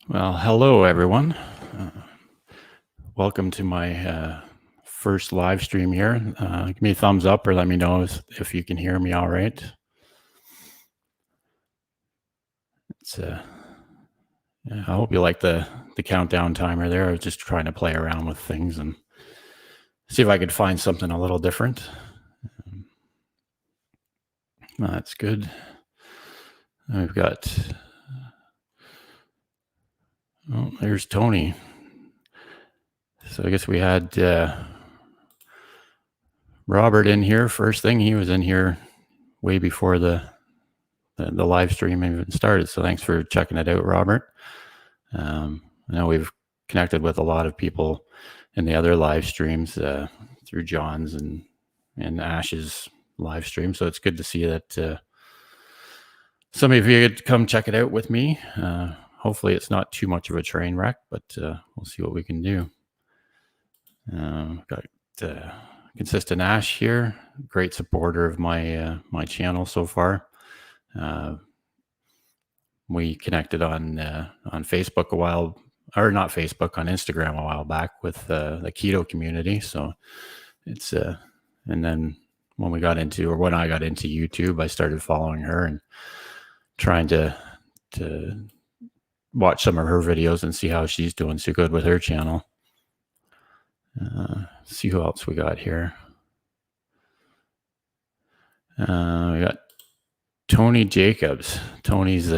Well, hello everyone. Welcome to my first live stream here. Give me a thumbs up or let me know if you can hear me all right. I hope you like the countdown timer there. I was just trying to play around with things and see if I could find something a little different. That's good. We've got, there's Tony. So I guess we had Robert in here first thing. He was in here way before the live stream even started. So thanks for checking it out, Robert. I know we've connected with a lot of people in the other live streams through John's and Ash's live stream. So it's good to see that some of you could come check it out with me. Hopefully it's not too much of a train wreck, but we'll see what we can do. Got Consistent Ash here, great supporter of my my channel so far. We connected on Facebook a while, or not Facebook, on Instagram a while back with the keto community. So it's and then when I got into YouTube, I started following her and trying to watch some of her videos and see how she's doing so good with her channel. See who else we got here. We got Tony Jacobs. Tony's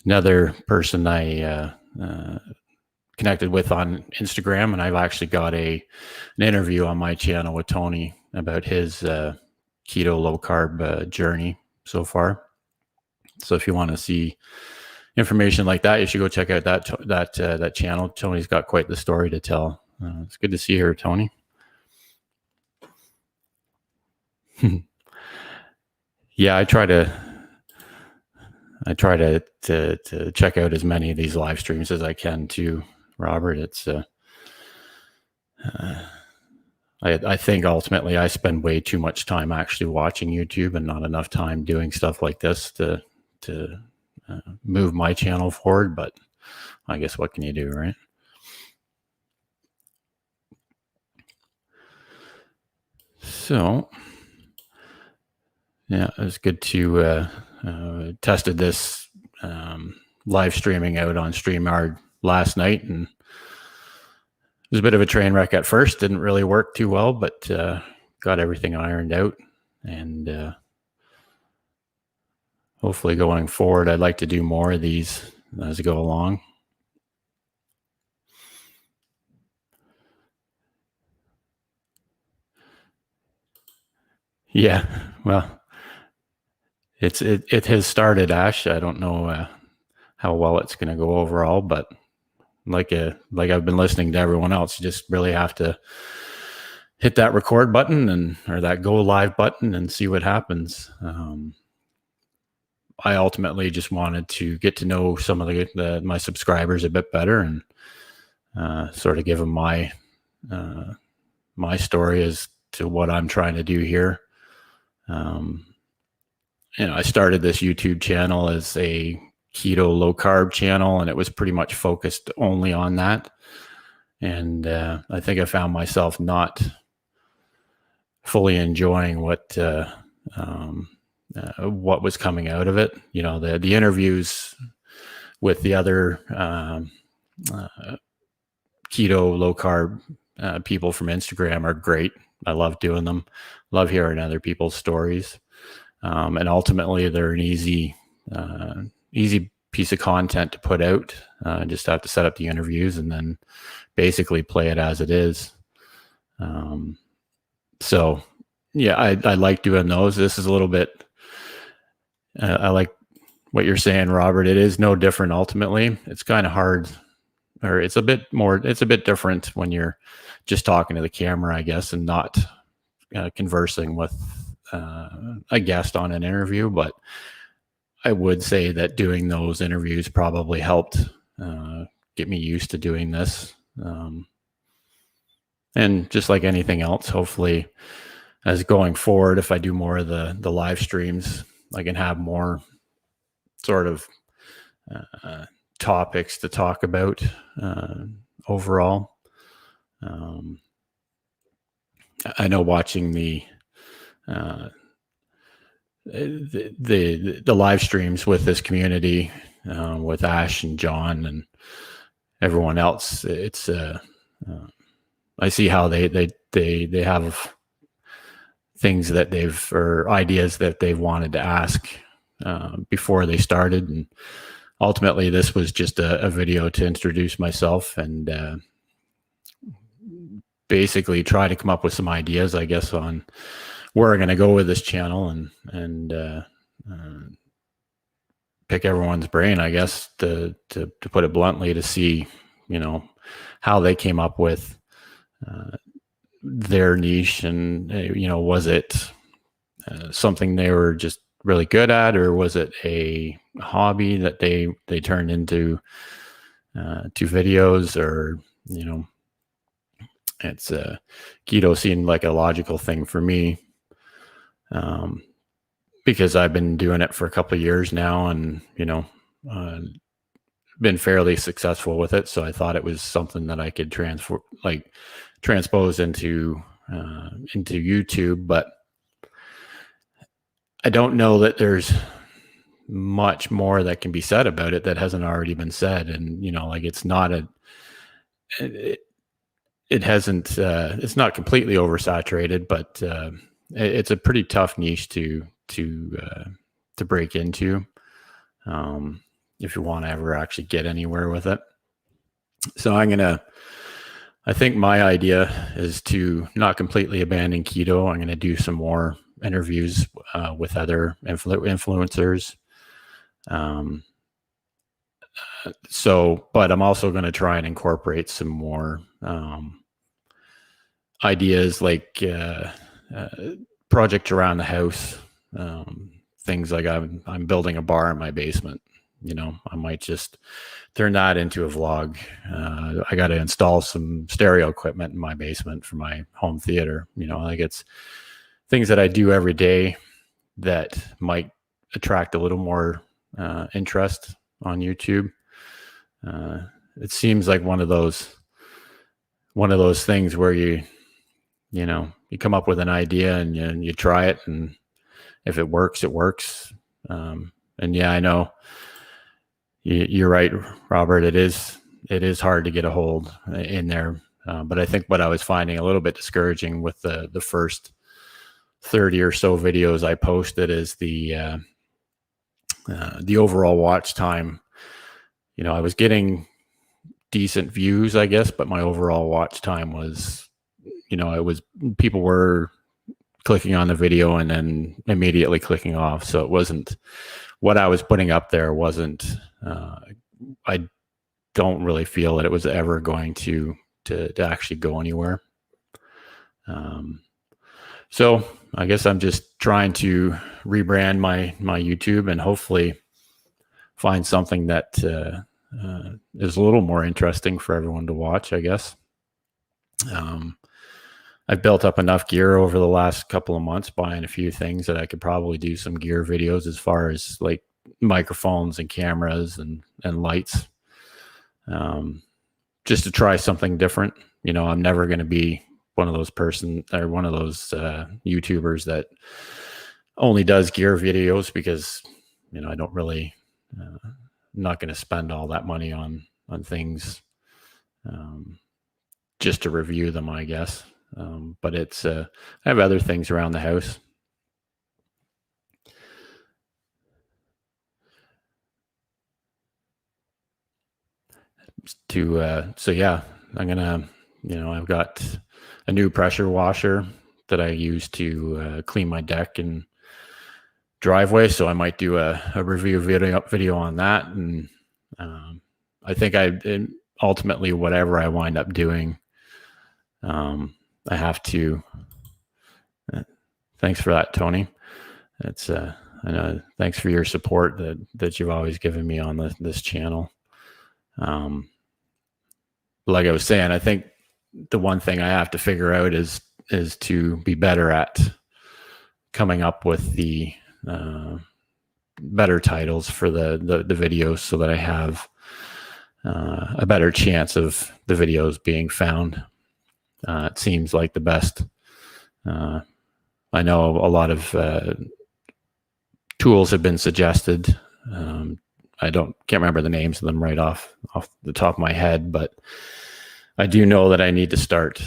another person I connected with on Instagram, and I've actually got an interview on my channel with Tony about his keto low carb journey so far. So if you want to see information like that, you should go check out that channel. Tony's got quite the story to tell. It's good to see her, Tony. Yeah, I try to check out as many of these live streams as I can too, Robert. It's I think ultimately I spend way too much time actually watching YouTube and not enough time doing stuff like this to move my channel forward. But I guess what can you do, right? So yeah, it was good to tested this live streaming out on StreamYard last night, and it was a bit of a train wreck at first. Didn't really work too well, but got everything ironed out, and hopefully going forward, I'd like to do more of these as I go along. Yeah, well, it has started, Ash. I don't know how well it's going to go overall, but like I've been listening to everyone else, you just really have to hit that record button or that go live button and see what happens. I ultimately just wanted to get to know some of my subscribers a bit better and sort of give them my story as to what I'm trying to do here. I started this YouTube channel as a keto low carb channel, and it was pretty much focused only on that. And I think I found myself not fully enjoying what was coming out of it. The interviews with the other keto low carb people from Instagram are great. I love doing them. Love hearing other people's stories. And ultimately they're an easy piece of content to put out. Just have to set up the interviews and then basically play it as it is. So yeah, I like doing those. This is a little bit, I like what you're saying, Robert. It is no different. Ultimately, it's kind of hard, or it's a bit different when you're just talking to the camera, I guess, and not conversing with a guest on an interview. But I would say that doing those interviews probably helped get me used to doing this. And just like anything else, hopefully as going forward, if I do more of the live streams, I can have more sort of topics to talk about overall. I know watching the live streams with this community, with Ash and John and everyone else, it's I see how they have things that or ideas that they've wanted to ask before they started, and ultimately this was just a video to introduce myself and basically try to come up with some ideas, I guess, on where I'm going to go with this channel, and pick everyone's brain, I guess, to put it bluntly, to see, how they came up with their niche, and was it something they were just really good at, or was it a hobby that they turned into to videos, or it's keto seemed like a logical thing for me, because I've been doing it for a couple of years now, and been fairly successful with it. So I thought it was something that I could transpose into YouTube. But I don't know that there's much more that can be said about it that hasn't already been said. And it's not it hasn't it's not completely oversaturated, but it's a pretty tough niche to break into, if you want to ever actually get anywhere with it. So I think my idea is to not completely abandon keto. I'm going to do some more interviews with other influencers. But I'm also going to try and incorporate some more ideas, like projects around the house, things like I'm building a bar in my basement. I might just turn that into a vlog. I got to install some stereo equipment in my basement for my home theater. It's things that I do every day that might attract a little more interest on YouTube. It seems like one of those things where you come up with an idea and you try it, and if it works, it works. And yeah, I know you're right, Robert. It is hard to get a hold in there. But I think what I was finding a little bit discouraging with the first 30 or so videos I posted is the overall watch time. I was getting decent views, I guess, but my overall watch time was, people were clicking on the video and then immediately clicking off. So it wasn't, what I was putting up there wasn't, I don't really feel that it was ever going to actually go anywhere. So I guess I'm just trying to rebrand my YouTube and hopefully find something that is a little more interesting for everyone to watch, I guess. I've built up enough gear over the last couple of months, buying a few things, that I could probably do some gear videos as far as like microphones and cameras and lights, just to try something different. I'm never going to be one of those YouTubers that only does gear videos, because I don't really I'm not going to spend all that money on things just to review them, I guess. But it's I have other things around the house. So yeah, I'm gonna, I've got a new pressure washer that I use to clean my deck and driveway. So I might do a review video on that. And I think ultimately, whatever I wind up doing, I have to, thanks for that, Tony. It's I know, thanks for your support that you've always given me on this channel. Like I was saying, I think the one thing I have to figure out is to be better at coming up with the better titles for the videos so that I have a better chance of the videos being found. It seems like the best. I know a lot of tools have been suggested. I can't remember the names of them right off the top of my head, but I do know that I need to start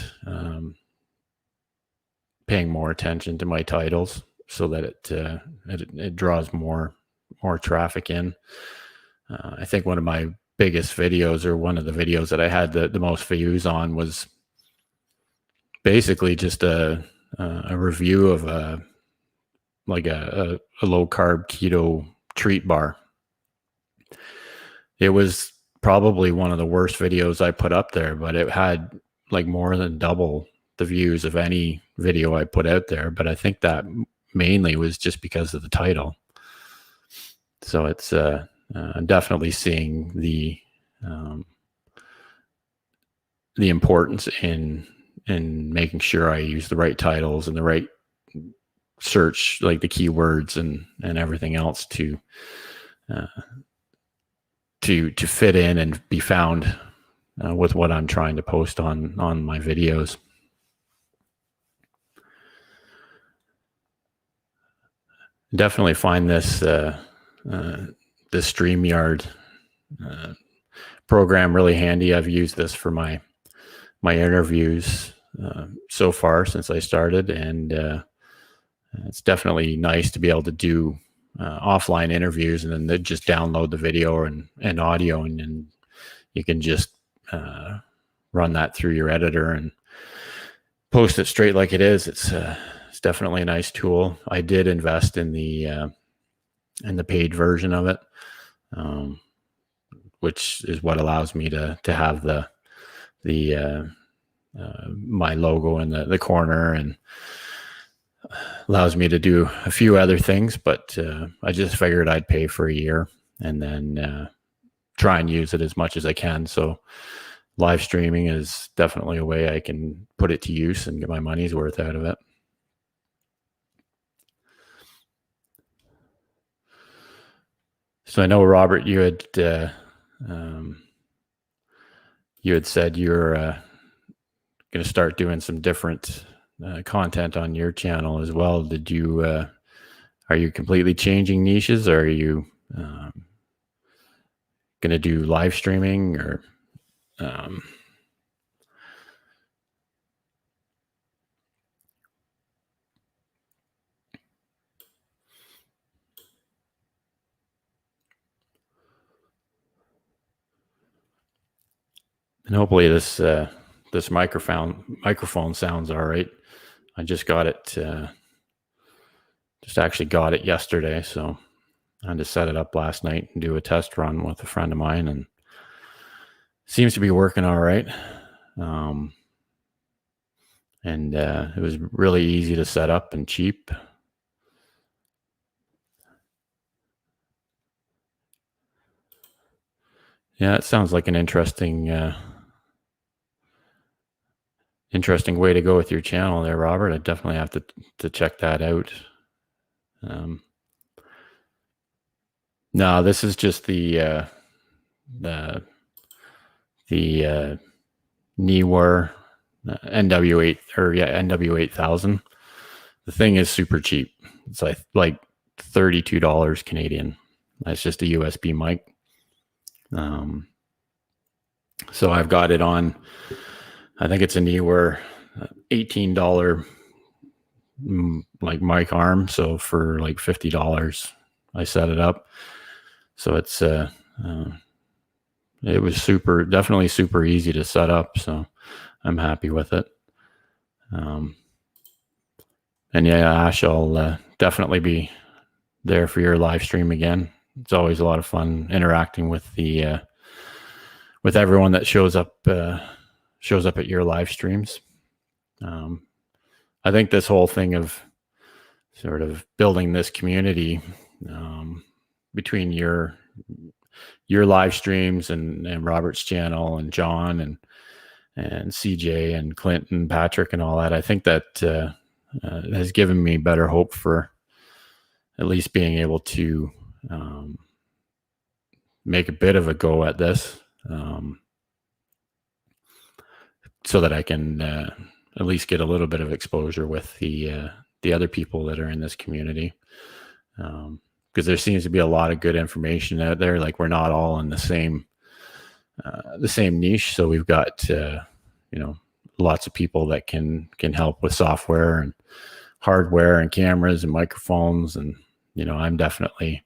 paying more attention to my titles so that it draws more traffic in. I think one of my biggest videos, or one of the videos that I had the most views on, was basically just a review of a low carb keto treat bar. It was probably one of the worst videos I put up there, but it had like more than double the views of any video I put out there. But I think that mainly was just because of the title. So it's I'm definitely seeing the importance in making sure I use the right titles and the right search, like the keywords and everything else to fit in and be found with what I'm trying to post on my videos. Definitely find this StreamYard program really handy. I've used this for my interviews so far since I started, and it's definitely nice to be able to do offline interviews and then they just download the video and audio, and then you can just run that through your editor and post it straight like it is. It's definitely a nice tool. I did invest in the paid version of it, which is what allows me to have the my logo in the corner, and allows me to do a few other things. But I just figured I'd pay for a year and then try and use it as much as I can. So live streaming is definitely a way I can put it to use and get my money's worth out of it. So I know, Robert, you had said you're going to start doing some different content on your channel as well. Did you are you completely changing niches, or are you going to do live streaming, or and hopefully this microphone sounds all right. I just got it, actually got it yesterday, so I had to set it up last night and do a test run with a friend of mine, and it seems to be working all right. And it was really easy to set up and cheap. Yeah, it sounds like an interesting way to go with your channel there, Robert. I definitely have to check that out. No, this is just the Neewer NW8 NW8000. The thing is super cheap. It's like $32 Canadian. That's just a USB mic. So I've got it on, I think it's a Neewer $18 like mic arm. So for like $50, I set it up. So it's it was definitely super easy to set up. So I'm happy with it. And yeah, Ash, I'll definitely be there for your live stream again. It's always a lot of fun interacting with with everyone that shows up at your live streams. I think this whole thing of sort of building this community between your live streams and Robert's channel and John and CJ and Clint and Patrick and all that, I think that has given me better hope for at least being able to make a bit of a go at this, so that I can at least get a little bit of exposure with the other people that are in this community. Because there seems to be a lot of good information out there. Like, we're not all in the same niche. So we've got, lots of people that can help with software and hardware and cameras and microphones. And, I'm definitely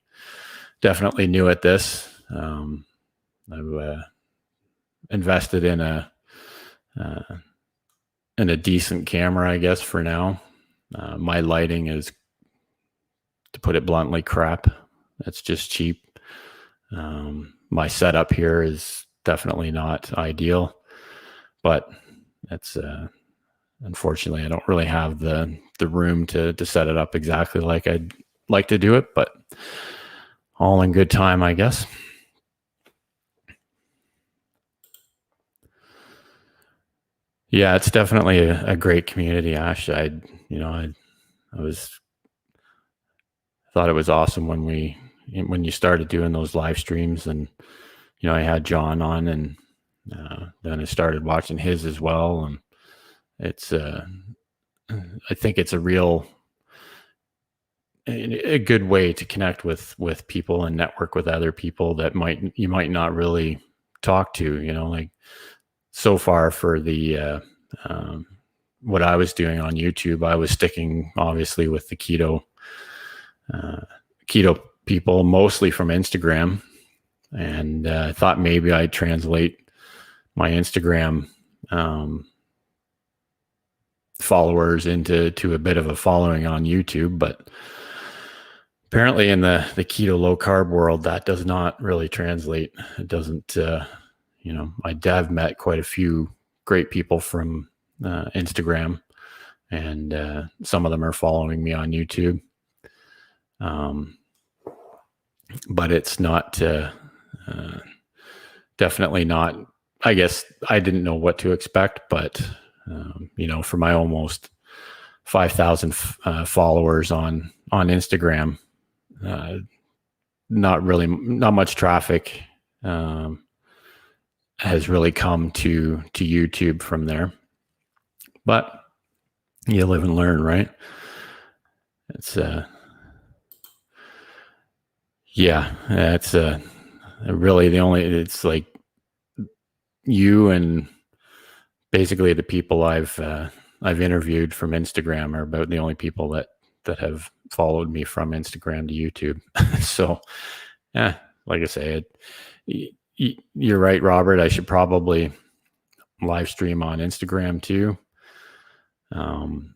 new at this. I've invested in a decent camera, I guess, for now. My lighting is, to put it bluntly, crap. It's just cheap. My setup here is definitely not ideal, but it's unfortunately I don't really have the room to set it up exactly like I'd like to do it, but all in good time, I guess. Yeah, it's definitely a great community, Ash. I thought it was awesome when you started doing those live streams, and I had John on, and then I started watching his as well, and it's I think it's a good way to connect with people and network with other people that you might not really talk to. Like, so far for the what I was doing on YouTube, I was sticking obviously with the keto people, mostly from Instagram, and I thought maybe I'd translate my Instagram followers into a bit of a following on YouTube, but apparently in the keto low carb world, that does not really translate. It doesn't. My dad met quite a few great people from Instagram, and some of them are following me on YouTube. But it's not, definitely not, I guess I didn't know what to expect, but, for my almost 5,000 followers on Instagram, not much traffic has really come to YouTube from there, but you live and learn, right? It's it's really it's like you and basically the people I've interviewed from Instagram are about the only people that have followed me from Instagram to YouTube. So, yeah, like I say, you're right, Robert. I should probably live stream on Instagram too. I'm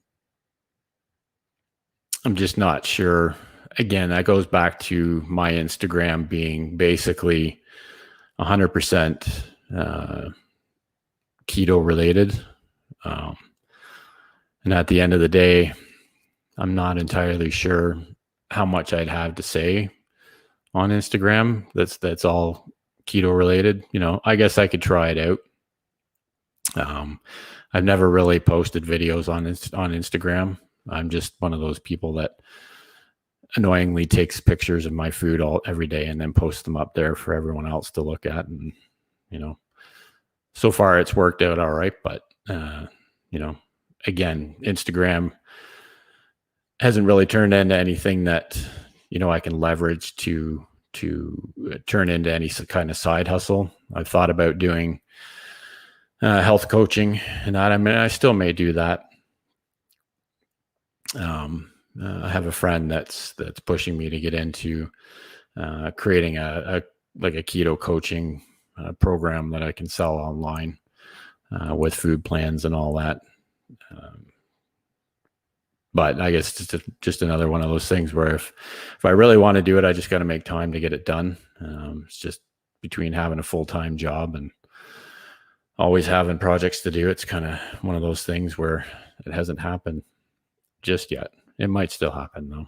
just not sure. Again, that goes back to my Instagram being basically 100% keto related. And at the end of the day, I'm not entirely sure how much I'd have to say on Instagram that's all keto related. I guess I could try it out. I've never really posted videos on Instagram. I'm just one of those people that annoyingly takes pictures of my food every day and then posts them up there for everyone else to look at. And, so far it's worked out all right. But, again, Instagram hasn't really turned into anything that, I can leverage to turn into any kind of side hustle. I've thought about doing health coaching and that. I mean, I still may do that. I have a friend that's pushing me to get into creating a keto coaching program that I can sell online with food plans and all that. But I guess it's just another one of those things where if I really want to do it, I just got to make time to get it done. It's just between having a full-time job and always having projects to do. It's kind of one of those things where it hasn't happened just yet. It might still happen though.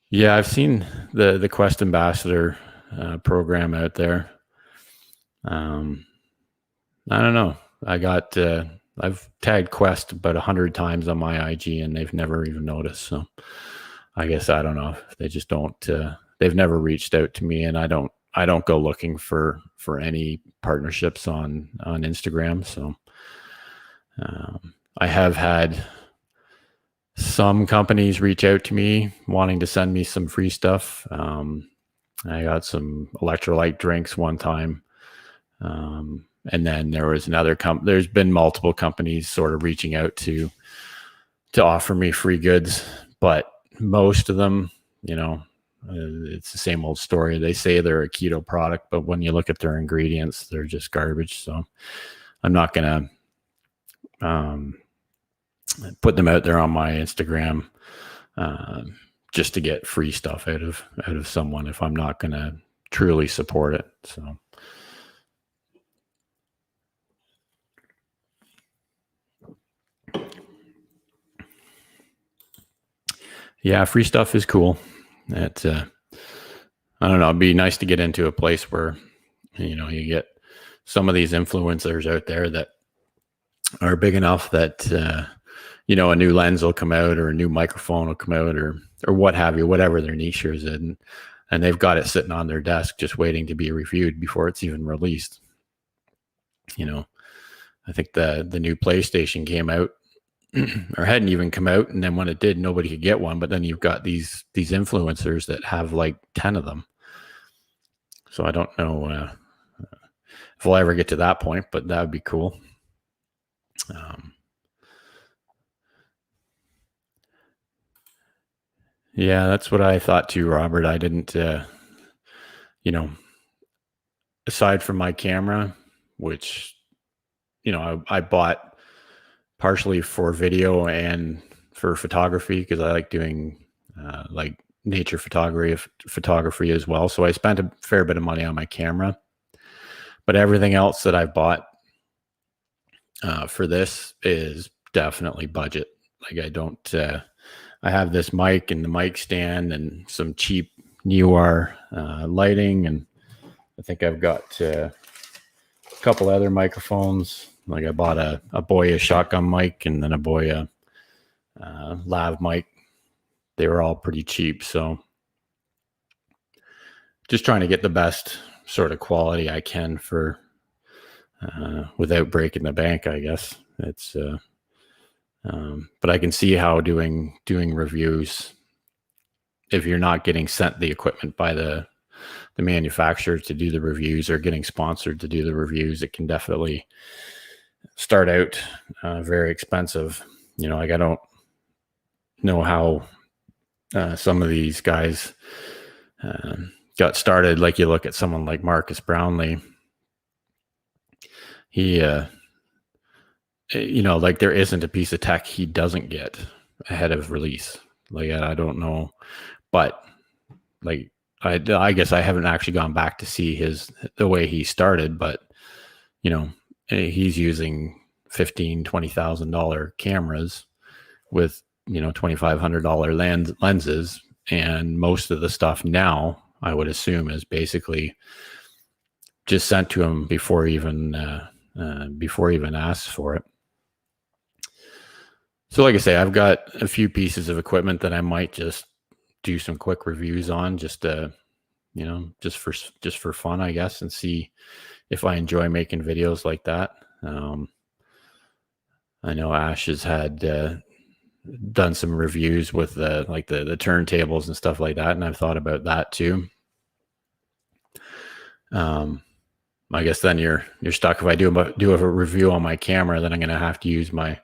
Yeah, I've seen the Quest Ambassador program out there. I don't know. I I've tagged Quest about 100 times on my IG, and they've never even noticed. So I guess I don't know if they just don't. They've never reached out to me, and I don't go looking for any partnerships on Instagram. So I have had some companies reach out to me wanting to send me some free stuff. I got some electrolyte drinks one time. And then there was another there's been multiple companies sort of reaching out to offer me free goods, but most of them, it's the same old story. They say they're a keto product, but when you look at their ingredients, they're just garbage. So I'm not going to put them out there on my Instagram just to get free stuff out of someone if I'm not going to truly support it. So yeah, free stuff is cool. It I don't know, it'd be nice to get into a place where you get some of these influencers out there that are big enough that a new lens will come out, or a new microphone will come out, or what have you, whatever their niche is in, and they've got it sitting on their desk just waiting to be reviewed before it's even released. I think the new PlayStation came out or hadn't even come out, and then when it did, nobody could get one. But then you've got these influencers that have like 10 of them. So I don't know if we'll ever get to that point, but that would be cool. Yeah, that's what I thought too, Robert. I didn't, aside from my camera, which, I bought partially for video and for photography, because I like doing like nature photography as well. So I spent a fair bit of money on my camera, but everything else that I've bought for this is definitely budget. Like I have this mic and the mic stand and some cheap Newer lighting, and I think I've got a couple other microphones. Like I bought a Boya shotgun mic, and then a Boya lav mic. They were all pretty cheap, so just trying to get the best sort of quality I can for without breaking the bank, I guess. It's but I can see how doing reviews, if you're not getting sent the equipment by the manufacturer to do the reviews, or getting sponsored to do the reviews, it can definitely start out very expensive. Like I don't know how some of these guys got started. Like you look at someone like Marcus Brownlee, he like there isn't a piece of tech he doesn't get ahead of release. Like I don't know, but like I guess I haven't actually gone back to see the way he started, but he's using $15,000-$20,000 cameras with $2,500 lenses, and most of the stuff now I would assume is basically just sent to him before even asked for it. So like I say, I've got a few pieces of equipment that I might just do some quick reviews on, just just for fun, I guess, and see if I enjoy making videos like that. I know Ash has had done some reviews with the turntables and stuff like that, and I've thought about that too. I guess then you're stuck. If I do a review on my camera, then I'm going to have to use my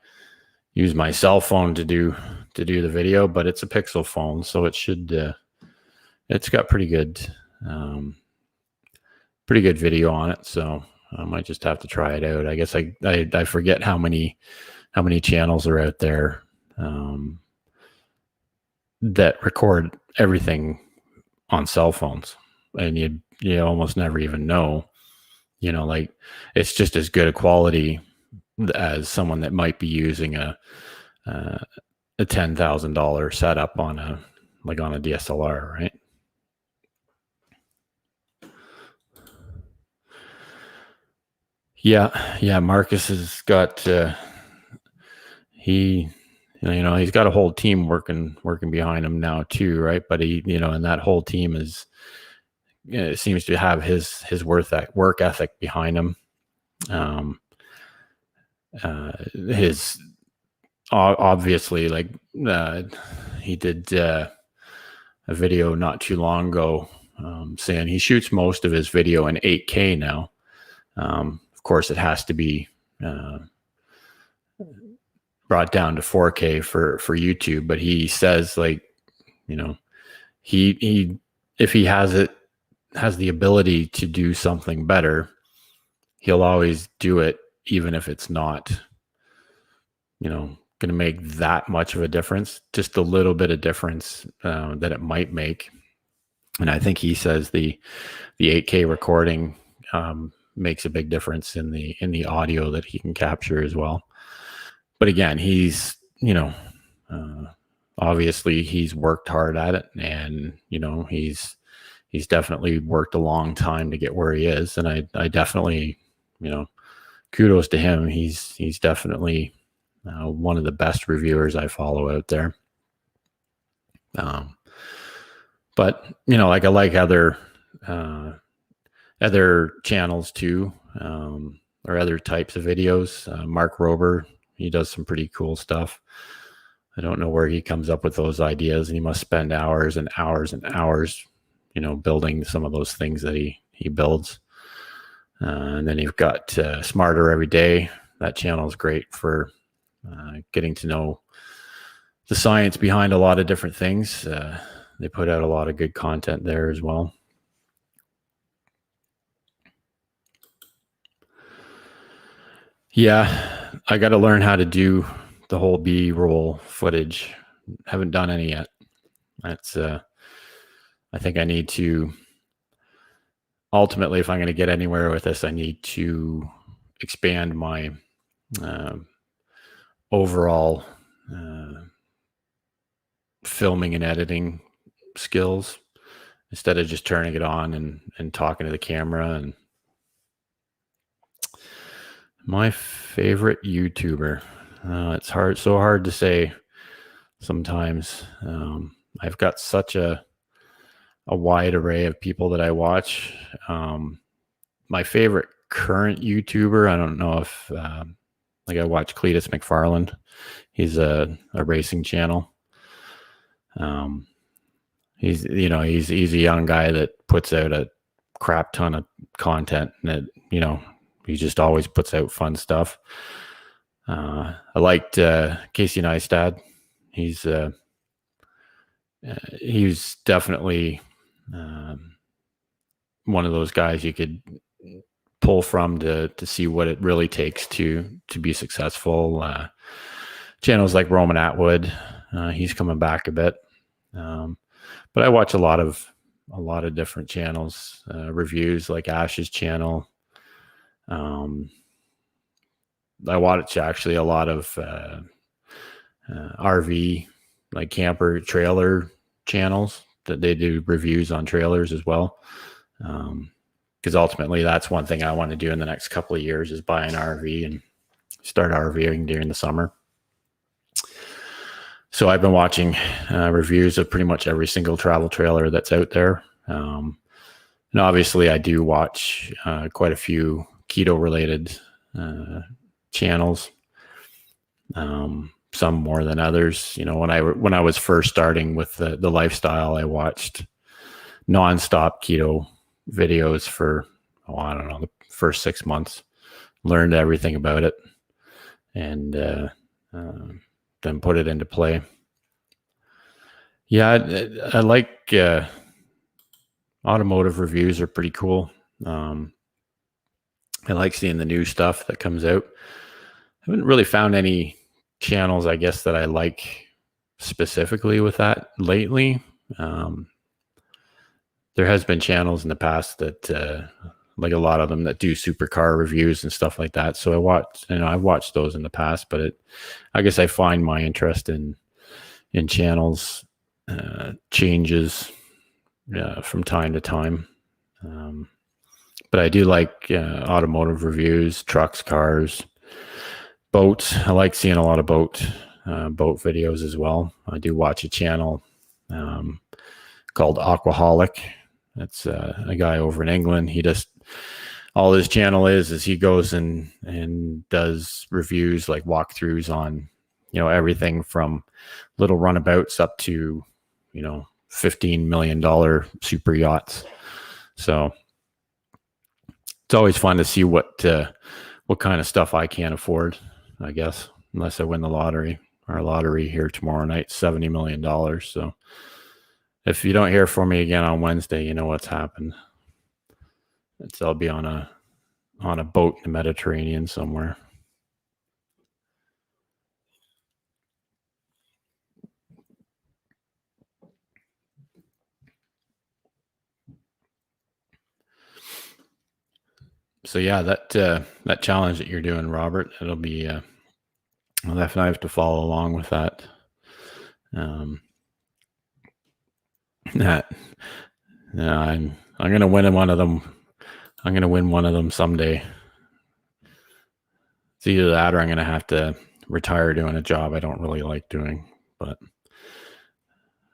cell phone to do the video, but it's a Pixel phone, so it should it's got pretty good video on it, so I might just have to try it out. I guess I forget how many channels are out there that record everything on cell phones, and you almost never even know. Like it's just as good a quality as someone that might be using a $10,000 setup on a DSLR, right? Yeah. Marcus has got he, he's got a whole team working behind him now too, right? But he, and that whole team seems to have his work ethic behind him. His obviously, like, he did a video not too long ago, saying he shoots most of his video in 8K now. Of course, it has to be brought down to 4K for YouTube, but he says, like, he if he has the ability to do something better, he'll always do it, even if it's not, going to make that much of a difference, just a little bit of difference that it might make. And I think he says the 8K recording makes a big difference in the audio that he can capture as well. But again, he's, obviously he's worked hard at it, and, he's definitely worked a long time to get where he is. And I definitely, kudos to him. He's definitely one of the best reviewers I follow out there. But, like, I like other channels too, or other types of videos. Mark Rober, he does some pretty cool stuff. I don't know where he comes up with those ideas, and he must spend hours and hours and hours, building some of those things that he builds. And then you've got Smarter Every Day. That channel is great for getting to know the science behind a lot of different things. They put out a lot of good content there as well. Yeah, I got to learn how to do the whole B-roll footage. Haven't done any yet. That's I think I need to, ultimately, if I'm going to get anywhere with this, I need to expand my overall filming and editing skills, instead of just turning it on and talking to the camera. And my favorite YouTuber, it's so hard to say sometimes. I've got such a wide array of people that I watch. My favorite current YouTuber, I don't know if like, I watch Cletus McFarland. He's a racing channel. He's a young guy that puts out a crap ton of content, and he just always puts out fun stuff. I liked Casey Neistat. He's definitely one of those guys you could pull from to see what it really takes to be successful. Channels like Roman Atwood, he's coming back a bit. But I watch a lot of different channels, reviews like Ash's channel. I watch actually a lot of RV, like camper trailer channels that they do reviews on trailers as well. Because ultimately that's one thing I want to do in the next couple of years, is buy an RV and start RVing during the summer. So I've been watching reviews of pretty much every single travel trailer that's out there. And obviously I do watch quite a few keto related channels, some more than others. When I was first starting with the lifestyle, I watched nonstop keto videos for, I don't know, the first 6 months, learned everything about it, and then put it into play. Yeah, I like automotive reviews are pretty cool. I like seeing the new stuff that comes out. I haven't really found any channels, I guess, that I like specifically with that lately. There has been channels in the past that, like a lot of them, that do supercar reviews and stuff like that. So I've watched those in the past, but I guess I find my interest in channels changes from time to time. But I do like automotive reviews, trucks, cars. boats. I like seeing a lot of boat videos as well. I do watch a channel called Aquaholic. That's a guy over in England. He just, all his channel is he goes and does reviews, like walkthroughs on, everything from little runabouts up to, $15 million super yachts. So it's always fun to see what kind of stuff I can't afford, I guess, unless I win the lottery. Our lottery here tomorrow night, $70 million. So if you don't hear from me again on Wednesday, you know what's happened. I'll be on a boat in the Mediterranean somewhere. So yeah, that challenge that you're doing, Robert, it'll be I'll definitely have to follow along with that. I'm gonna win one of them. I'm gonna win one of them someday. It's either that or I'm gonna have to retire doing a job I don't really like doing. But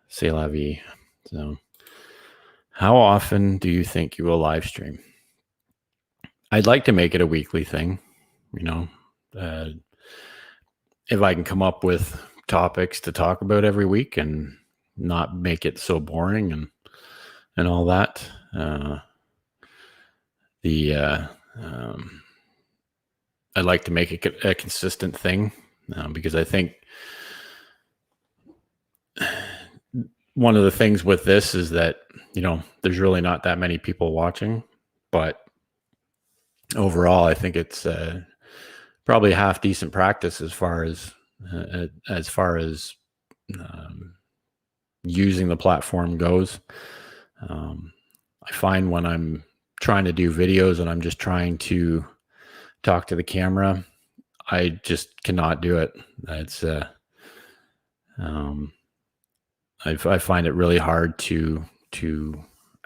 c'est la vie. So, how often do you think you will live stream? I'd like to make it a weekly thing. If I can come up with topics to talk about every week and not make it so boring and all that. I'd like to make it a consistent thing because I think one of the things with this is that, there's really not that many people watching, but overall, I think it's probably half decent practice as far as using the platform goes. I find when I'm trying to do videos and I'm just trying to talk to the camera, I just cannot do it. It's I find it really hard to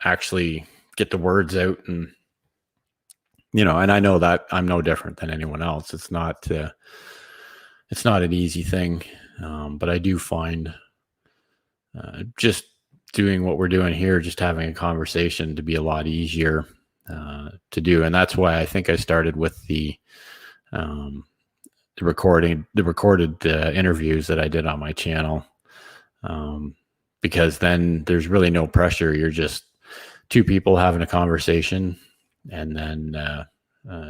actually get the words out, and and I know that I'm no different than anyone else. It's not an easy thing, but I do find just doing what we're doing here, just having a conversation, to be a lot easier to do. And that's why I think I started with the recorded interviews that I did on my channel, because then there's really no pressure. You're just two people having a conversation, and then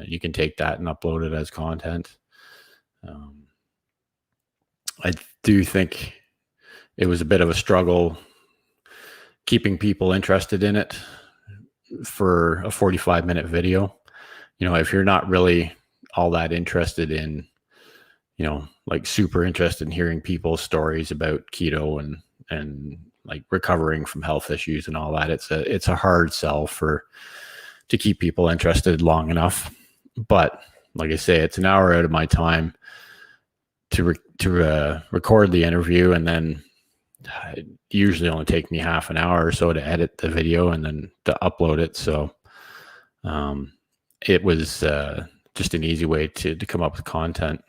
you can take that and upload it as content. I do think it was a bit of a struggle keeping people interested in it for a 45-minute video. If you're not really all that interested in, like super interested in hearing people's stories about keto and like recovering from health issues and all that, it's a hard sell to keep people interested long enough. But like I say, it's an hour out of my time to record the interview, and then it usually only take me half an hour or so to edit the video and then to upload it. So it was just an easy way to come up with content.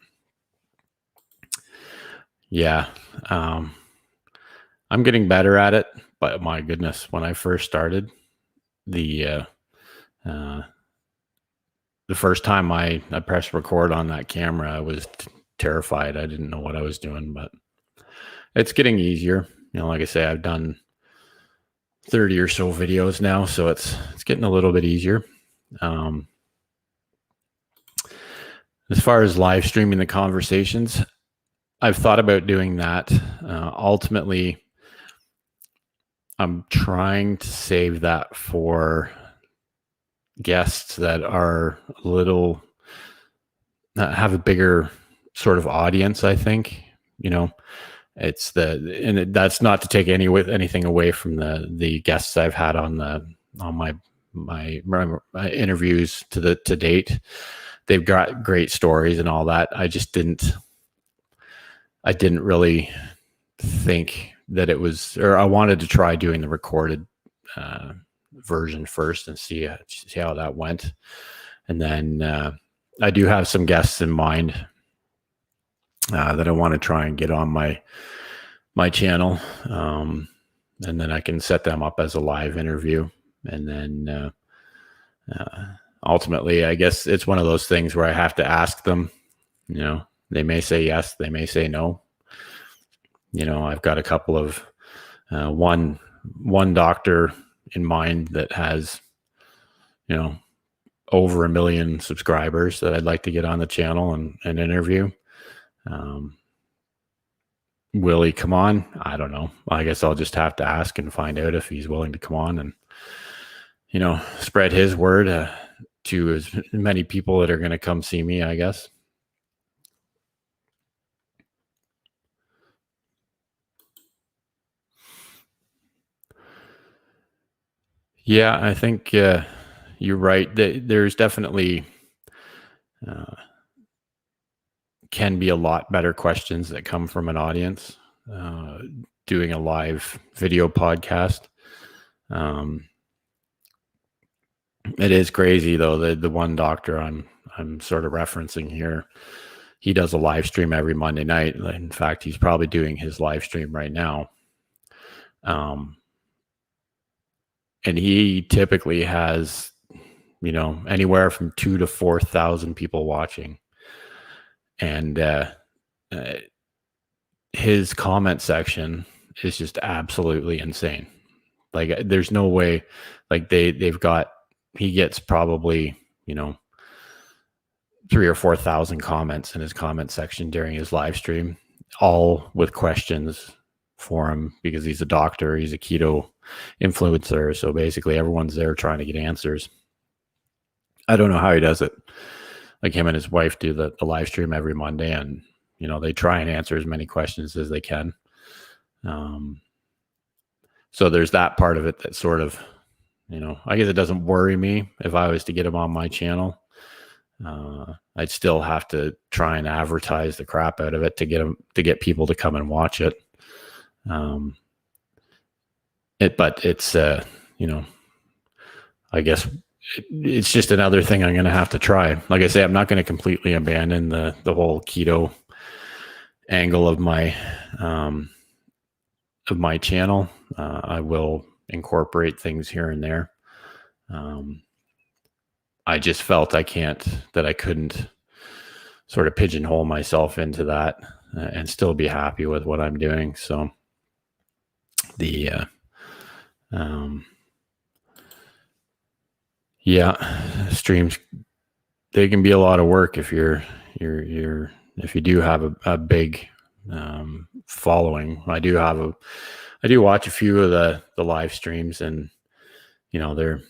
Yeah. I'm getting better at it, but my goodness, when I first started, the first time I pressed record on that camera, I was terrified. I didn't know what I was doing, but it's getting easier. Like I say, I've done 30 or so videos now, so it's getting a little bit easier. As far as live streaming the conversations, I've thought about doing that. Ultimately, I'm trying to save that for guests that are have a bigger sort of audience. I think, that's not to take anything away from the guests I've had on my interviews to date. They've got great stories and all that. I didn't really think that it was, or I wanted to try doing the recorded version first and see how that went. And then I do have some guests in mind that I want to try and get on my channel. And then I can set them up as a live interview. And then ultimately, I guess it's one of those things where I have to ask them. They may say yes, they may say no. I've got a couple of one doctor in mind that has over 1 million subscribers that I'd like to get on the channel and interview. Will he come on? I don't know. I guess I'll just have to ask and find out if he's willing to come on and spread his word to as many people that are going to come see me, I guess. Yeah, I think you're right. There's definitely can be a lot better questions that come from an audience doing a live video podcast. It is crazy though. The one doctor I'm sort of referencing here, he does a live stream every Monday night. In fact, he's probably doing his live stream right now. And he typically has, anywhere from 2,000 to 4,000 people watching. And his comment section is just absolutely insane. Like, there's no way, like he gets probably, 3,000 or 4,000 comments in his comment section during his live stream, all with questions for him because he's a doctor, he's a keto influencer. So basically everyone's there trying to get answers. I don't know how he does it. Like, him and his wife do the live stream every Monday, and they try and answer as many questions as they can. So there's that part of it that sort of, I guess it doesn't worry me if I was to get him on my channel. I'd still have to try and advertise the crap out of it to get people to come and watch it. But it's, I guess it's just another thing I'm going to have to try. Like I say, I'm not going to completely abandon the whole keto angle of my channel. I will incorporate things here and there. I just felt I couldn't sort of pigeonhole myself into that and still be happy with what I'm doing. So streams, they can be a lot of work if you do have a big following. I do watch a few of the live streams, and they're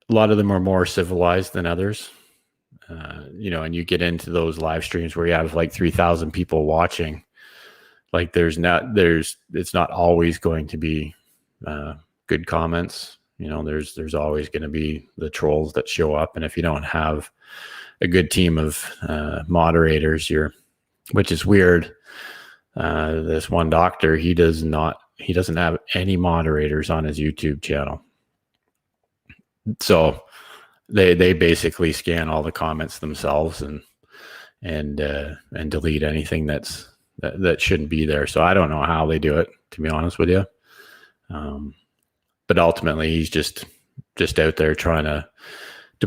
a lot of them are more civilized than others. And you get into those live streams where you have like 3,000 people watching. Like, it's not always going to be good comments. There's always going to be the trolls that show up. And if you don't have a good team of moderators, which is weird. This one doctor, he doesn't have any moderators on his YouTube channel. So they basically scan all the comments themselves and delete anything that shouldn't be there. So I don't know how they do it, to be honest with you. But ultimately, he's just out there trying to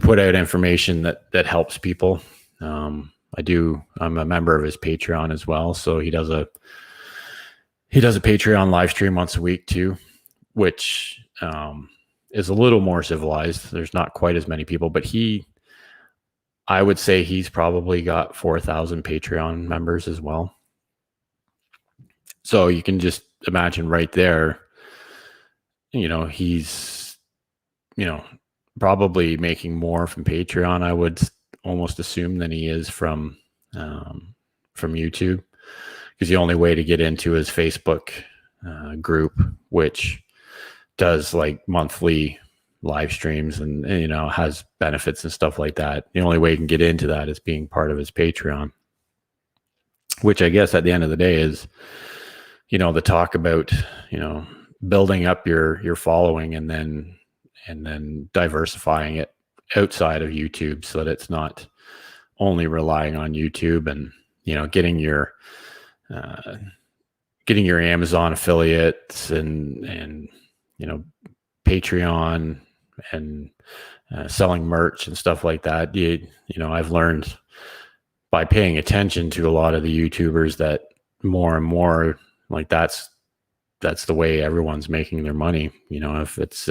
put out information that helps people. I'm a member of his Patreon as well. So he does a Patreon live stream once a week too, which is a little more civilized. There's not quite as many people, but I would say he's probably got 4,000 Patreon members as well. So you can just imagine right there, he's, probably making more from Patreon, I would almost assume, than he is from YouTube, because the only way to get into his Facebook group, which does like monthly live streams and has benefits and stuff like that, the only way you can get into that is being part of his Patreon, which I guess at the end of the day is, the talk about, building up your following and then diversifying it outside of YouTube so that it's not only relying on YouTube and, getting your Amazon affiliates and Patreon and selling merch and stuff like that. I've learned by paying attention to a lot of the YouTubers that more and more, like, that's the way everyone's making their money. If it's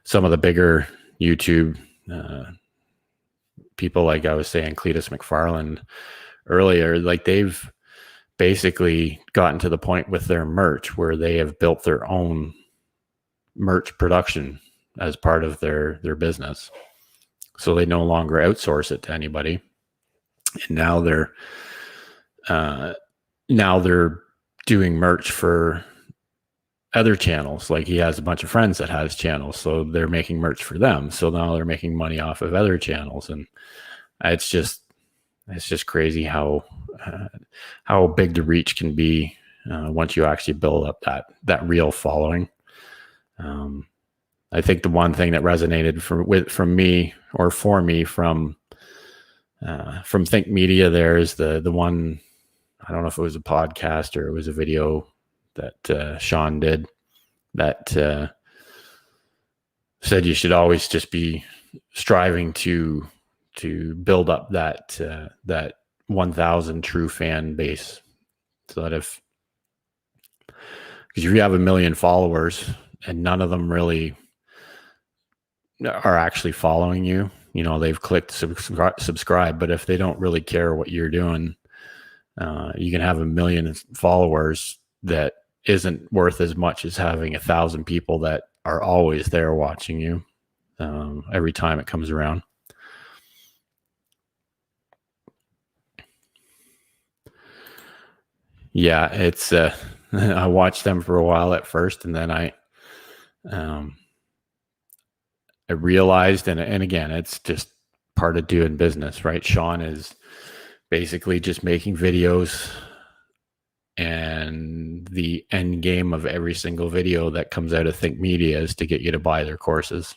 some of the bigger YouTube people, like I was saying, Cletus McFarland earlier, like, they've basically gotten to the point with their merch where they have built their own merch production as part of their business. So they no longer outsource it to anybody. And now they're doing merch for other channels. Like, he has a bunch of friends that has channels, so they're making merch for them. So now they're making money off of other channels. And it's just crazy how big the reach can be once you actually build up that real following. I think the one thing that resonated for me from Think Media there is the one, I don't know if it was a podcast or it was a video that Sean did that said you should always just be striving to build up that 1,000 true fan base, so that because if you have 1 million followers and none of them really are actually following you, they've clicked subscribe, but if they don't really care what you're doing, you can have 1 million followers that isn't worth as much as having 1,000 people that are always there watching you every time it comes around. Yeah, it's I watched them for a while at first, and then I realized, and again, it's just part of doing business, right? Sean is basically just making videos, and the end game of every single video that comes out of Think Media is to get you to buy their courses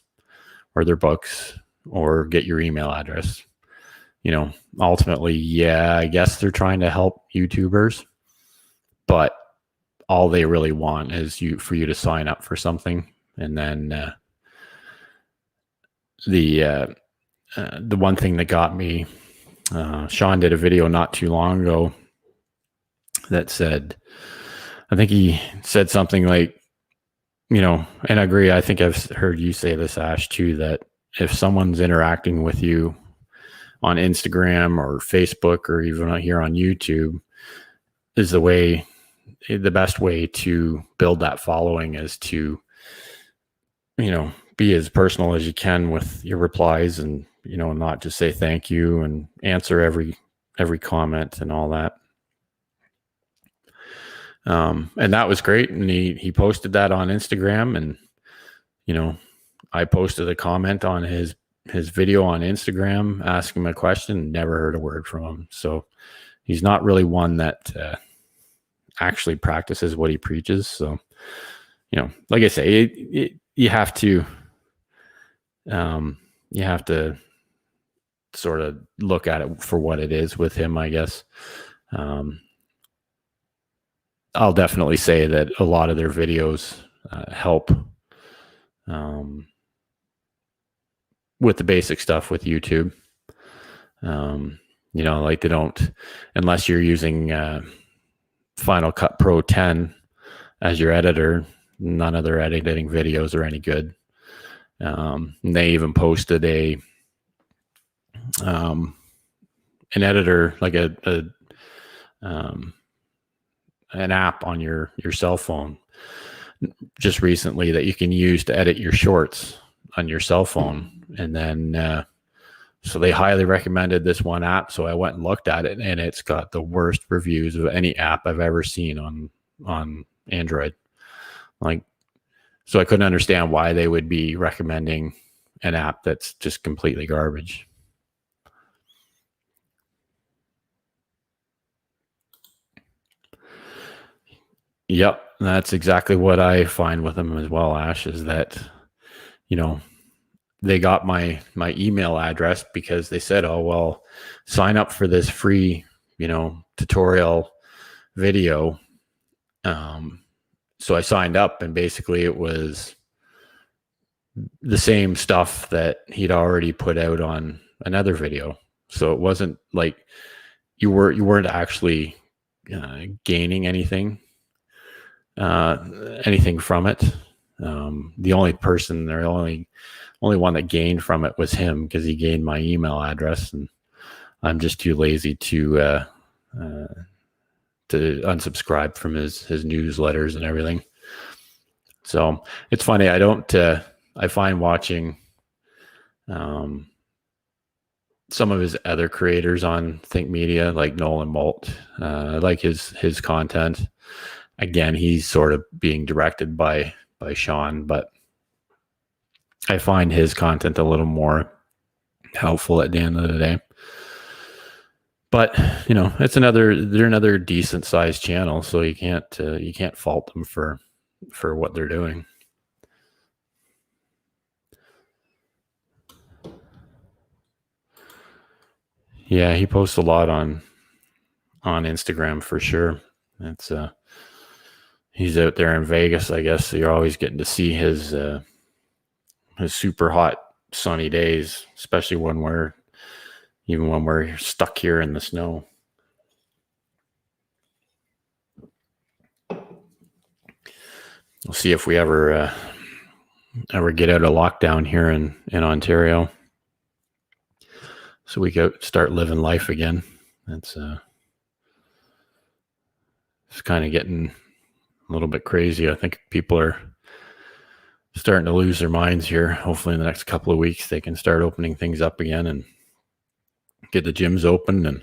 or their books or get your email address. Ultimately, yeah, I guess they're trying to help YouTubers, but all they really want is for you to sign up for something. And then the one thing that got me, Sean did a video not too long ago that said, I think he said something like, and I agree, I think I've heard you say this, Ash, too, that if someone's interacting with you on Instagram or Facebook or even here on YouTube, is the best way to build that following is to, be as personal as you can with your replies, and, not just say thank you and answer every comment and all that. And that was great. And he posted that on Instagram, and, I posted a comment on his video on Instagram, asking him a question, never heard a word from him. So he's not really one that actually practices what he preaches. So, like I say, you have to sort of look at it for what it is with him, I guess. I'll definitely say that a lot of their videos help with the basic stuff with YouTube. Like, they don't, unless you're using Final Cut Pro 10 as your editor, none of their editing videos are any good. They even posted an editor, like an app on your cell phone just recently that you can use to edit your shorts on your cell phone. And then so they highly recommended this one app, so I went and looked at it, and it's got the worst reviews of any app I've ever seen on Android. Like, so I couldn't understand why they would be recommending an app that's just completely garbage. Yep, that's exactly what I find with them as well, Ash, is that, they got my email address because they said, oh, well, sign up for this free, tutorial video. So I signed up, and basically it was the same stuff that he'd already put out on another video. So it wasn't like you weren't actually gaining anything from it. The only person, or only one that gained from it was him, because he gained my email address, and I'm just too lazy to unsubscribe from his newsletters and everything. So it's funny. I find watching some of his other creators on Think Media, like Nolan Molt. I like his content. Again, he's sort of being directed by Sean, but I find his content a little more helpful at the end of the day. But they're another decent sized channel, so you can't fault them for what they're doing. Yeah, he posts a lot on Instagram for sure. It's he's out there in Vegas, I guess, so you're always getting to see his super hot sunny days, especially when we're stuck here in the snow. We'll see if we ever get out of lockdown here in Ontario, so we can start living life again. It's kind of getting a little bit crazy. I think people are starting to lose their minds here. Hopefully in the next couple of weeks they can start opening things up again and get the gyms open, and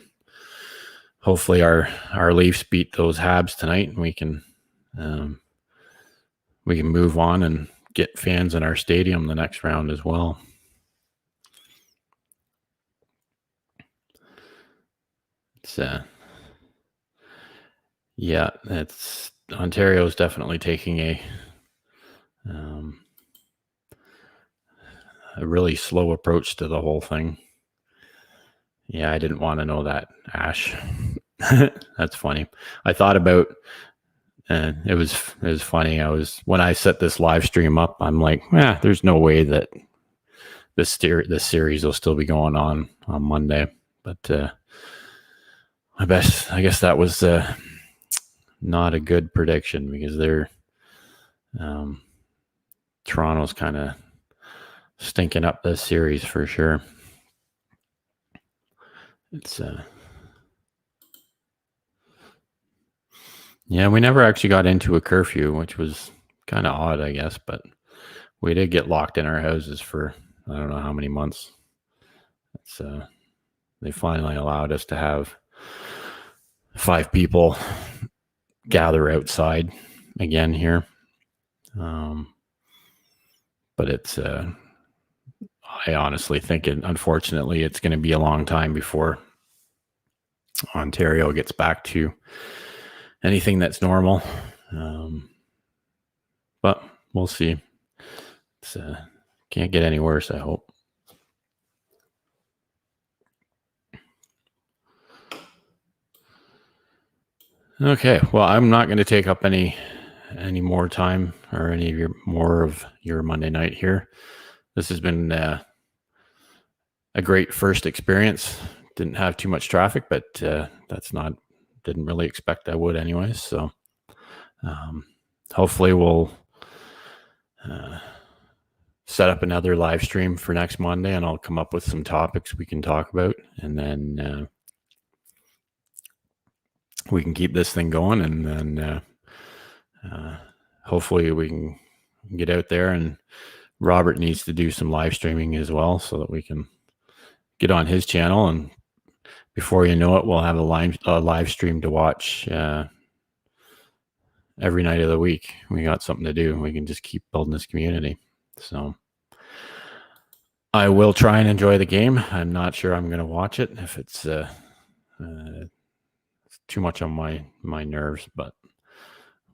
hopefully our Leafs beat those Habs tonight, and we can move on and get fans in our stadium the next round as well. It's it's Ontario's definitely taking a really slow approach to the whole thing. Yeah, I didn't want to know that, Ash. That's funny. I thought about, it was funny. When I set this live stream up, I'm like, there's no way that this series will still be going on Monday. But I guess that was not a good prediction, because Toronto's kind of stinking up this series for sure. It's yeah, we never actually got into a curfew, which was kind of odd, I guess, but we did get locked in our houses for I don't know how many months. It's they finally allowed us to have 5 people gather outside again here. But it's I honestly think unfortunately it's going to be a long time before Ontario gets back to anything that's normal. But we'll see. It's can't get any worse, I hope. Okay, well, I'm not going to take up any more time or any of your Monday night here. This has been a great first experience. Didn't have too much traffic, but didn't really expect I would anyways. So hopefully we'll set up another live stream for next Monday, and I'll come up with some topics we can talk about, and then we can keep this thing going, and then hopefully we can get out there. And Robert needs to do some live streaming as well, so that we can get on his channel, and before you know it, we'll have a live stream to watch every night of the week. We got something to do. We can just keep building this community. So I will try and enjoy the game. I'm not sure I'm going to watch it if it's too much on my nerves, but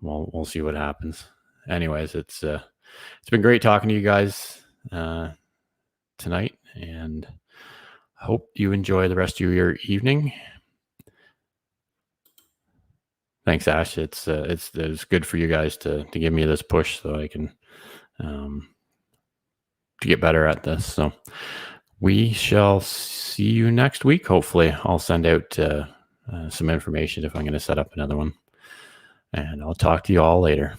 we'll see what happens. Anyways, it's been great talking to you guys. tonight, and hope you enjoy the rest of your evening. Thanks, Ash. It's good for you guys to give me this push so I can to get better at this. So we shall see you next week. Hopefully, I'll send out some information if I'm going to set up another one, and I'll talk to you all later.